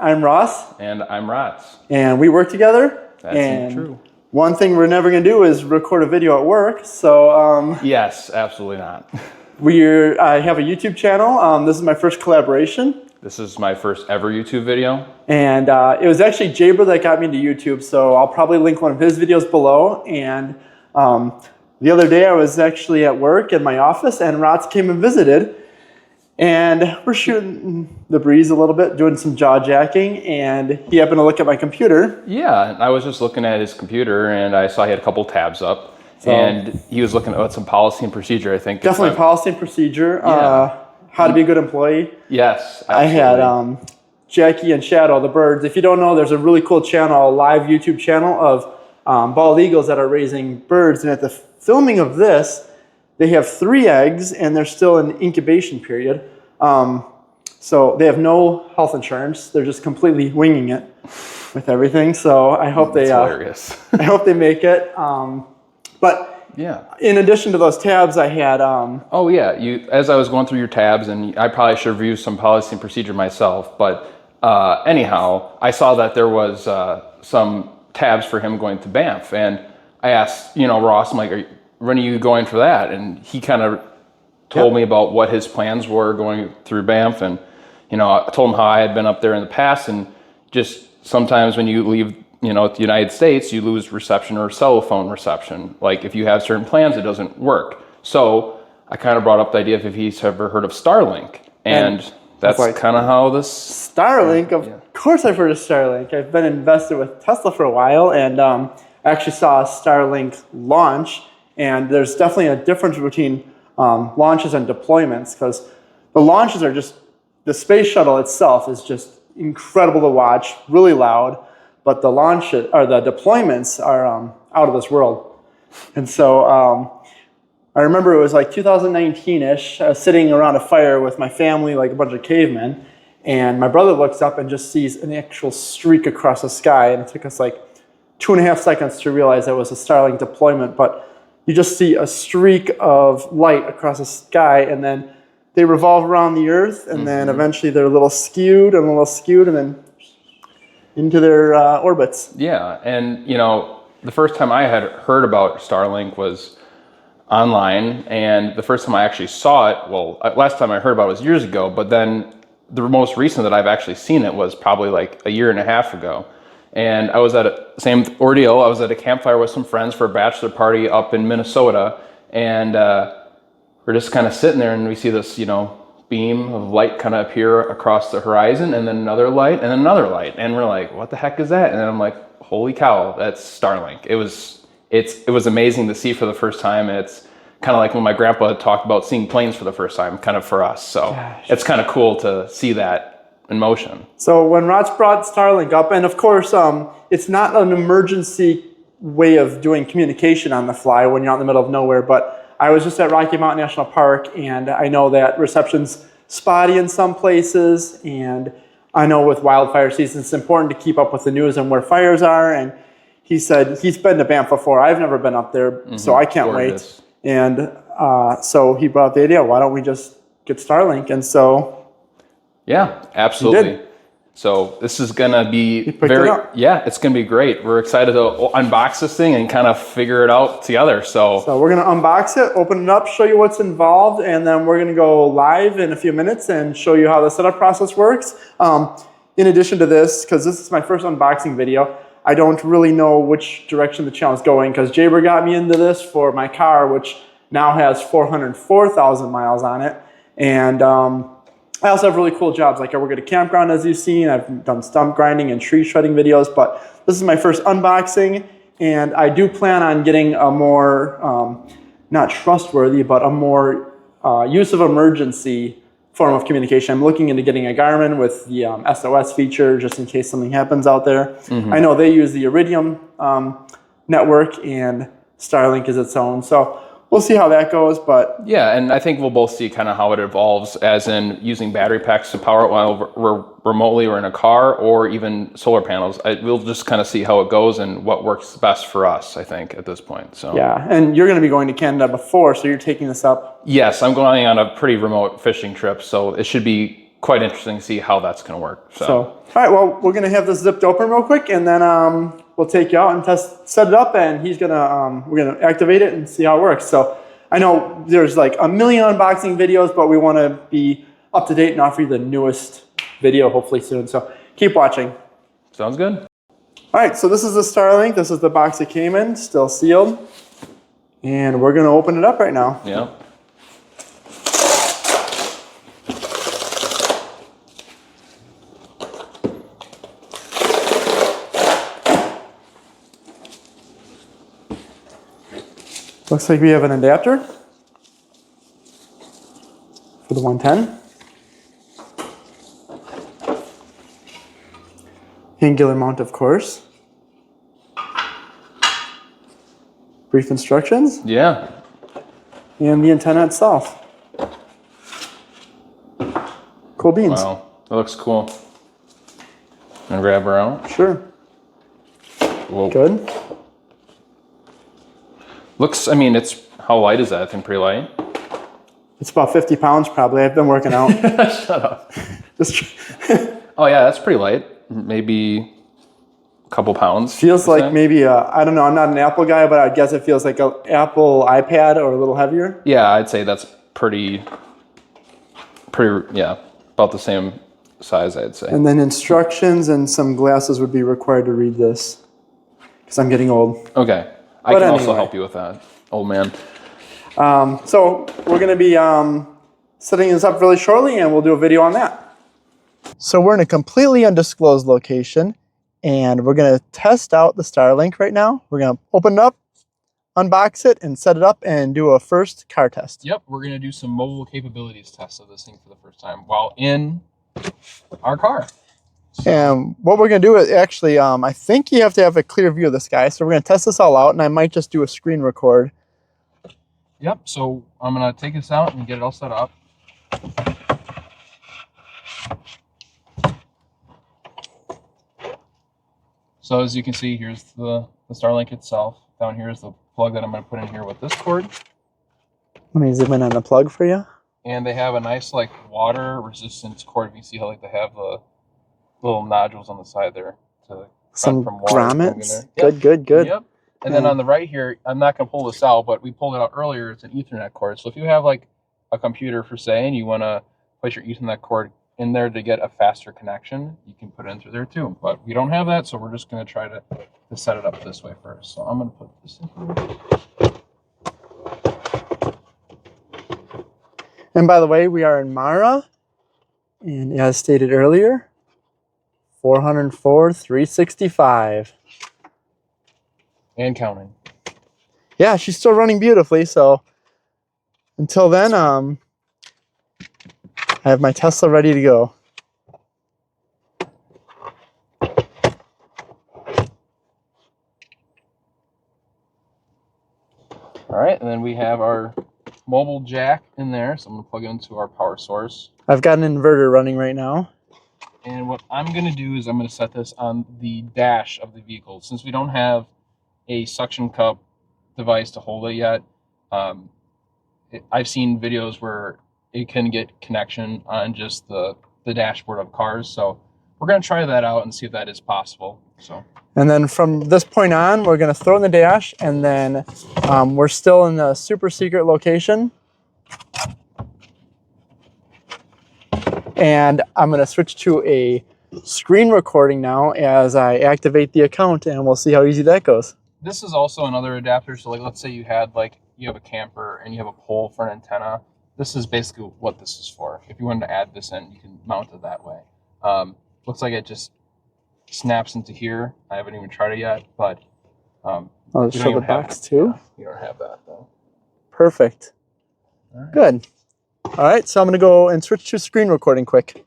I'm Ross. And I'm Rots. And we work together. That's true. One thing we're never going to do is record a video at work. So yes, absolutely not. I have a YouTube channel. This is my first collaboration. This is my first ever YouTube video. And it was actually Jaber that got me into YouTube. So I'll probably link one of his videos below. And the other day I was actually at work in my office and Rots came and visited. And we're shooting the breeze a little bit, doing some jaw jacking, and he happened to look at my computer. Yeah, I was just looking at his computer, and I saw he had a couple tabs up, and he was looking at some policy and procedure, I think. Definitely policy and procedure, how to be a good employee. Yes, absolutely. I had Jackie and Shadow, the birds. If you don't know, there's a really cool channel, a live YouTube channel of bald eagles that are raising birds, and at the filming of this, they have 3 eggs, and they're still in incubation period. So they have no health insurance. They're just completely winging it with everything. So I hope hilarious. I hope they make it. But yeah, in addition to those tabs, I had. Oh yeah, as I was going through your tabs, and I probably should review some policy and procedure myself. But anyhow, I saw that there was some tabs for him going to Banff, and I asked, Ross, I'm like, when are you going for that? And he kind of told me about what his plans were going through Banff, and I told him how I had been up there in the past, and just sometimes when you leave, the United States, you lose reception or cell phone reception. Like if you have certain plans, it doesn't work. So I kind of brought up the idea if he's ever heard of Starlink, and that's kind of how this Starlink. Of course, I've heard of Starlink. I've been invested with Tesla for a while, and I actually saw a Starlink launch. And there's definitely a difference between launches and deployments, because the launches are just, the space shuttle itself is just incredible to watch, really loud, but the deployments are out of this world. And so I remember it was like 2019-ish, sitting around a fire with my family, like a bunch of cavemen, and my brother looks up and just sees an actual streak across the sky, and it took us like 2.5 seconds to realize that was a Starlink deployment, but you just see a streak of light across the sky, and then they revolve around the Earth, and then eventually they're a little skewed, and then into their orbits. Yeah, and the first time I had heard about Starlink was online, and the first time I actually saw it, last time I heard about it was years ago, but then the most recent that I've actually seen it was probably like 1.5 years ago. And I was at same ordeal. I was at a campfire with some friends for a bachelor party up in Minnesota, and we're just kind of sitting there, and we see this, beam of light kind of appear across the horizon, and then another light, and then another light, and we're like, "What the heck is that?" And then I'm like, "Holy cow, that's Starlink!" It was amazing to see for the first time. It's kind of like when my grandpa talked about seeing planes for the first time, kind of for us. So it's kind of cool to see that in motion. So when Rots brought Starlink up, and of course, it's not an emergency way of doing communication on the fly when you're out in the middle of nowhere, but I was just at Rocky Mountain National Park, and I know that reception's spotty in some places, and I know with wildfire season, it's important to keep up with the news and where fires are, and he said he's been to Banff before. I've never been up there, so I can't wait. And so he brought up the idea, why don't we just get Starlink? And so yeah, absolutely. So this is going to be it's going to be great. We're excited to unbox this thing and kind of figure it out together. So we're going to unbox it, open it up, show you what's involved, and then we're going to go live in a few minutes and show you how the setup process works. In addition to this, because this is my first unboxing video, I don't really know which direction the channel is going, because Jaber got me into this for my car, which now has 404,000 miles on it. And I also have really cool jobs, like I work at a campground, as you've seen. I've done stump grinding and tree shredding videos, but this is my first unboxing, and I do plan on getting a more, not trustworthy, but a more use of emergency form of communication. I'm looking into getting a Garmin with the SOS feature, just in case something happens out there. I know they use the Iridium network, and Starlink is its own. So we'll see how that goes, but yeah, and I think we'll both see kind of how it evolves, as in using battery packs to power it while we're remotely or in a car, or even solar panels. We'll just kind of see how it goes and what works best for us, I think, at this point. So yeah, and you're going to be going to Canada before, so you're taking this up. Yes, I'm going on a pretty remote fishing trip, so it should be quite interesting to see how that's going to work. So, all right, well, we're going to have this zipped open real quick, and then we'll take you out and set it up, and we're going to activate it and see how it works. So I know there's like a million unboxing videos, but we want to be up to date and offer you the newest video hopefully soon. So keep watching. Sounds good. All right, so this is the Starlink. This is the box it came in, still sealed. And we're going to open it up right now. Yeah. Looks like we have an adapter for the 110. Angular mount, of course. Brief instructions. Yeah. And the antenna itself. Cool beans. Wow, that looks cool. And grab her out. Sure. Whoa. Good. Looks, I mean, how light is that? I think pretty light. It's about 50 pounds probably. I've been working out. Shut up. Oh yeah, that's pretty light. Maybe a couple pounds. Feels like maybe, I don't know, I'm not an Apple guy, but I guess it feels like an Apple iPad or a little heavier. Yeah, I'd say that's pretty, yeah, about the same size, I'd say. And then instructions and some glasses would be required to read this because I'm getting old. Okay. I can also help you with that, old man. So we're going to be setting this up really shortly, and we'll do a video on that. So we're in a completely undisclosed location, and we're going to test out the Starlink right now. We're going to open it up, unbox it, and set it up and do a first car test. Yep, we're going to do some mobile capabilities tests of this thing for the first time while in our car. And what we're going to do is actually, I think you have to have a clear view of this guy. So we're going to test this all out, and I might just do a screen record. Yep, so I'm going to take this out and get it all set up. So as you can see, here's the Starlink itself. Down here is the plug that I'm going to put in here with this cord. Let me zoom in on the plug for you. And they have a nice like water resistance cord. You can see how like they have the little nodules on the side there to some from water grommets. Yep. Good. Yep. And then on the right here, I'm not going to pull this out, but we pulled it out earlier. It's an Ethernet cord. So if you have like a computer for say, and you want to place your Ethernet cord in there to get a faster connection, you can put it in through there too. But we don't have that, so we're just going to try to set it up this way first. So I'm going to put this in here. And by the way, we are in Mara, and as stated earlier, 404, 365. And counting. Yeah, she's still running beautifully, so until then, I have my Tesla ready to go. All right, and then we have our mobile jack in there, so I'm going to plug it into our power source. I've got an inverter running right now. And what I'm going to do is I'm going to set this on the dash of the vehicle. Since we don't have a suction cup device to hold it yet, I've seen videos where it can get connection on just the dashboard of cars. So we're going to try that out and see if that is possible. So. And then from this point on, we're going to throw in the dash, and then we're still in the super secret location. And I'm going to switch to a screen recording now as I activate the account, and we'll see how easy that goes. This is also another adapter. So like, let's say you have a camper and you have a pole for an antenna. This is basically what this is for. If you wanted to add this in, you can mount it that way. Looks like it just snaps into here. I haven't even tried it yet, but I'll show the box too. Yeah, you don't have that though. Perfect. All right. Good. All right, so I'm going to go and switch to screen recording quick.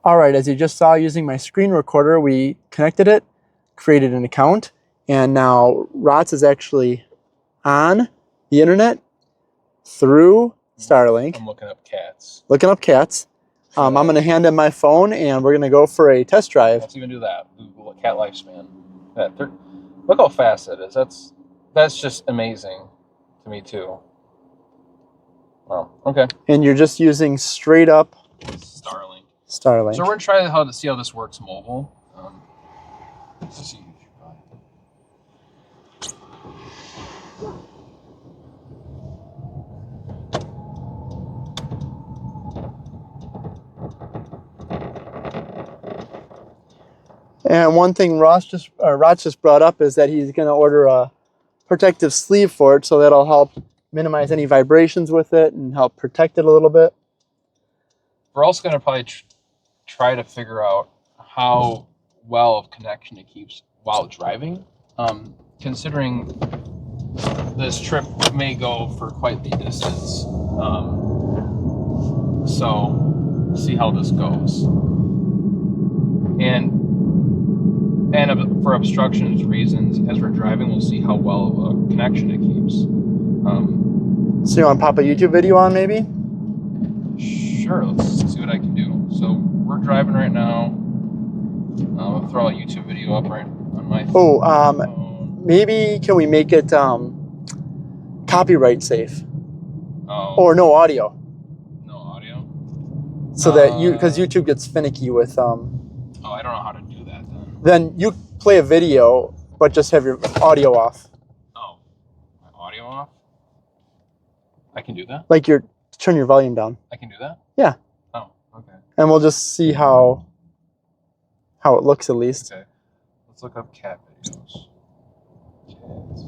All right, as you just saw using my screen recorder, we connected it, created an account, and now Rots is actually on the internet through Starlink. I'm looking up cats. Looking up cats. I'm going to hand him my phone, and we're going to go for a test drive. Let's even do that. Google cat lifespan. Look how fast that is. That's just amazing to me too. Wow. Okay. And you're just using straight up Starlink. Starlink. So we're gonna try to see how this works mobile. Let's see. And one thing Rots just brought up is that he's going to order a protective sleeve for it, so that'll help minimize any vibrations with it and help protect it a little bit. We're also going to probably try to figure out how well of connection it keeps while driving, considering this trip may go for quite the distance. So see how this goes. And for obstructions reasons, as we're driving, we'll see how well of a connection it keeps. So you want to pop a YouTube video on maybe? Sure, let's see what I can do. So we're driving right now. I'll throw a YouTube video up right on my phone. Maybe can we make it copyright safe? Oh. Or no audio? No audio? So that because YouTube gets finicky with Oh, I don't know how to do that then. Then you play a video, but just have your audio off. Oh, my audio off? I can do that? Like turn your volume down. I can do that? Yeah. Oh, okay. And we'll just see how it looks at least. Okay. Let's look up cat videos. Cats.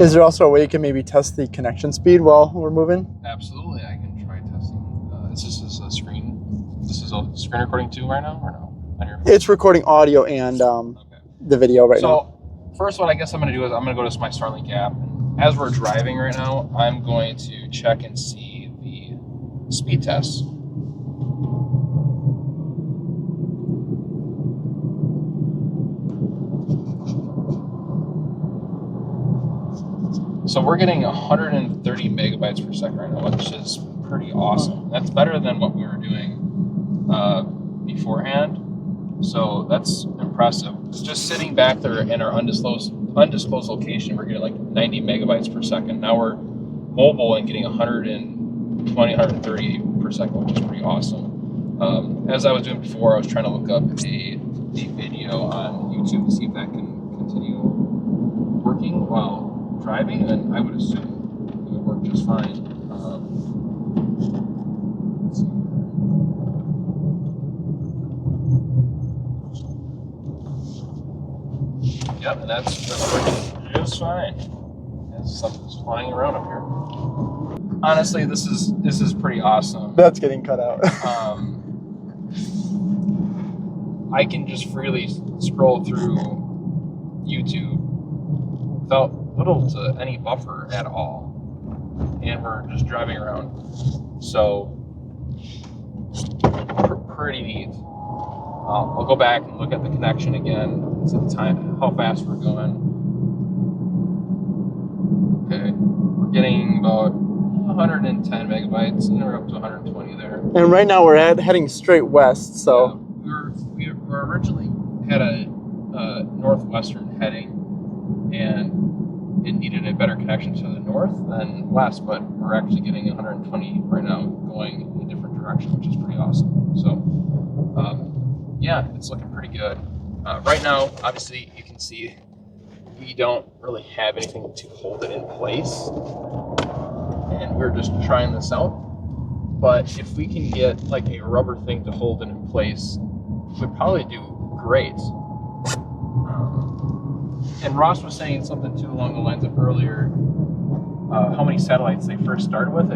Is there also a way you can maybe test the connection speed while we're moving? Absolutely, I can try testing. Is this a screen? This is a screen recording too right now, or no? On your phone? It's recording audio and the video right now. So first, what I guess I'm going to do is I'm going to go to my Starlink app. And as we're driving right now, I'm going to check and see the speed tests. So we're getting 130 megabytes per second right now, which is pretty awesome. That's better than what we were doing beforehand. So that's impressive. Just sitting back there in our undisclosed location, we're getting like 90 megabytes per second. Now we're mobile and getting 120, 130 per second, which is pretty awesome. As I was doing before, I was trying to look up a video on YouTube to see if that can continue working while driving, and I would assume it would work just fine. Let's see. Yep, and that's working just fine. As something's flying around up here. Honestly, this is pretty awesome. That's getting cut out. I can just freely scroll through YouTube without little to any buffer at all, and we're just driving around. So pretty neat. I'll go back and look at the connection again, see the time, how fast we're going. Okay, we're getting about 110 megabytes, and we're up to 120 there. And right now we're heading straight west. So we were originally had a northwestern heading, and it needed a better connection to the north than west, but we're actually getting 120 right now going in a different direction, which is pretty awesome. So, yeah, it's looking pretty good. Right now, obviously, you can see we don't really have anything to hold it in place, and we're just trying this out. But if we can get like a rubber thing to hold it in place, we'd probably do great. And Ross was saying something too along the lines of earlier, how many satellites they first started with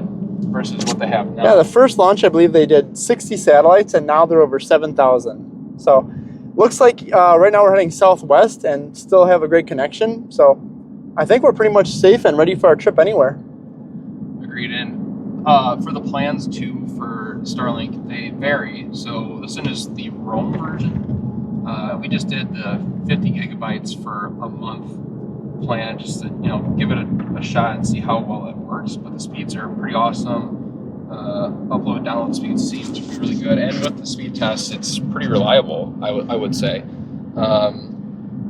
versus what they have now. yeah, the first launch, I believe they did 60 satellites, and now they're over 7,000. So looks like right now we're heading southwest and still have a great connection. So I think we're pretty much safe and ready for our trip anywhere. Agreed. And For the plans too for Starlink, they vary. So this one is the Roam version. We just did the 50 gigabytes for a month plan, just to give it a shot and see how well it works. But the speeds are pretty awesome. Upload download speed seems to be really good, and with the speed test, it's pretty reliable. I would say.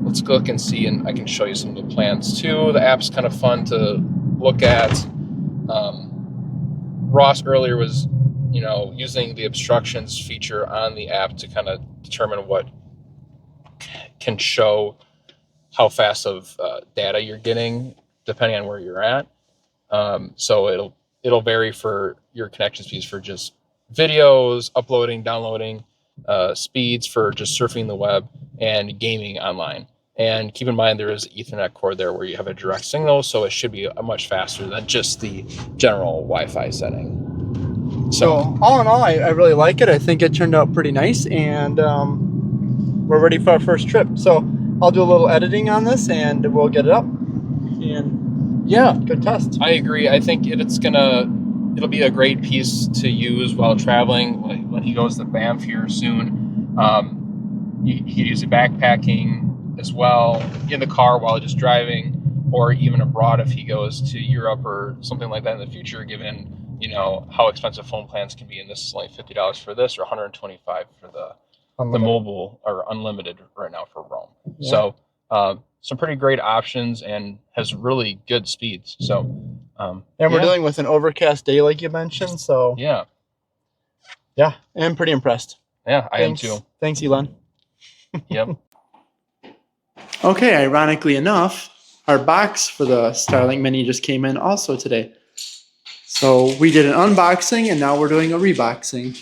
Let's look and see, and I can show you some of the plans too. The app's kind of fun to look at. Ross earlier was, using the obstructions feature on the app to kind of determine what can show how fast of data you're getting depending on where you're at. So it'll vary for your connection speeds for just videos, uploading, downloading, speeds for just surfing the web, and gaming online. And keep in mind there is an Ethernet cord there where you have a direct signal, so it should be much faster than just the general Wi-Fi setting. So all in all, I really like it. I think it turned out pretty nice, and we're ready for our first trip. So I'll do a little editing on this, and we'll get it up. And yeah, good test. I agree. I think it'll be a great piece to use while traveling. When he goes to Banff here soon, he could use it backpacking as well, in the car while just driving, or even abroad if he goes to Europe or something like that in the future, given how expensive phone plans can be. And this is only $50 for this, or $125 for the mobile or unlimited right now for Roam. Yeah. So some pretty great options, and has really good speeds. So and we're dealing with an overcast day like you mentioned, so yeah, I'm pretty impressed. Yeah, I am too. Thanks, Elon. Yep. Okay, ironically enough, our box for the Starlink Mini just came in also today. So we did an unboxing, and now we're doing a reboxing.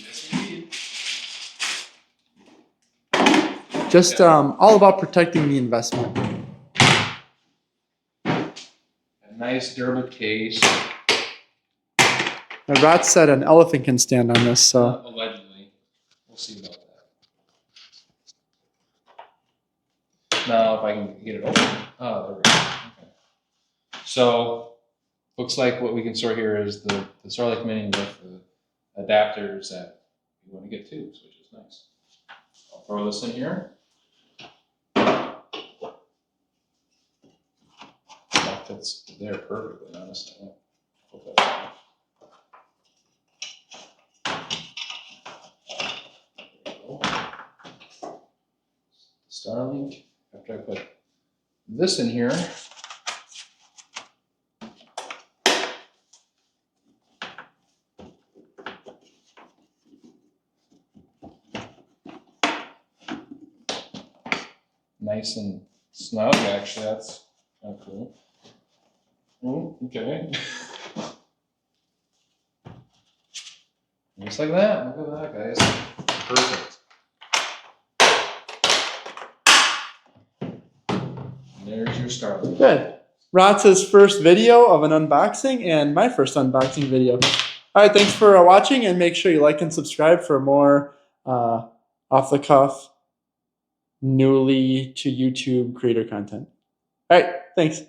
Just all about protecting the investment. A nice durable case. My rat said an elephant can stand on this, so. Allegedly. We'll see about that. Now, if I can get it open. Oh, there we go. Okay. So, looks like what we can store here is the Starlink Mini with the adapters that we want to get to, which is nice. I'll throw this in here. That fits there perfectly, honestly. Put that in. Starlink. After I put this in here, nice and snug, actually. That's kind of cool. Oh, okay. Just like that. Look at that, guys. Perfect. There's your Starlink. Good. Ratz's first video of an unboxing, and my first unboxing video. All right, thanks for watching, and make sure you like and subscribe for more off-the-cuff, newly to YouTube creator content. All right, thanks.